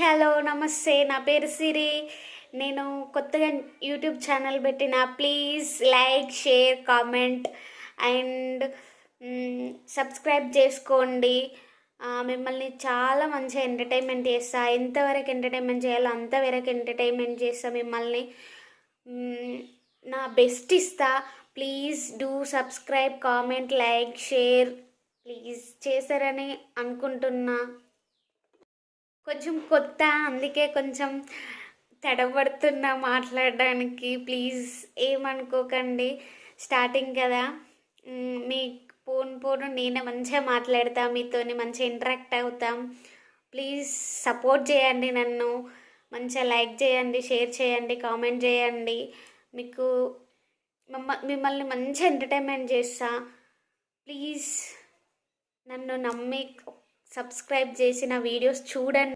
Hello నమస్తే. నా పేరు సిరి. నేను కొత్తగా యూట్యూబ్ ఛానల్ పెట్టిన. Please like, share, comment and subscribe చేసుకోండి. మిమ్మల్ని చాలా మంచిగా ఎంటర్టైన్మెంట్ చేస్తా. ఎంతవరకు ఎంటర్టైన్మెంట్ చేయాలో అంతవరకు ఎంటర్టైన్మెంట్ చేస్తా. మిమ్మల్ని నా బెస్ట్ ఇస్తా. Please do subscribe, comment, like, share please చేశారని అనుకుంటున్నా. కొంచెం కొత్త, అందుకే కొంచెం తడబడుతున్నా మాట్లాడడానికి. ప్లీజ్ ఏమనుకోకండి, స్టార్టింగ్ కదా. మీ పోను నేనే మంచిగా మాట్లాడతా, మీతోని మంచిగా ఇంటరాక్ట్ అవుతాం. ప్లీజ్ సపోర్ట్ చేయండి, నన్ను మంచిగా లైక్ చేయండి, షేర్ చేయండి, కామెంట్ చేయండి. మీకు మిమ్మల్ని మంచిగా ఎంటర్టైన్మెంట్ చేస్తా. ప్లీజ్ నన్ను నమ్మి సబ్స్క్రైబ్ చేసిన వీడియోస్ చూడండి.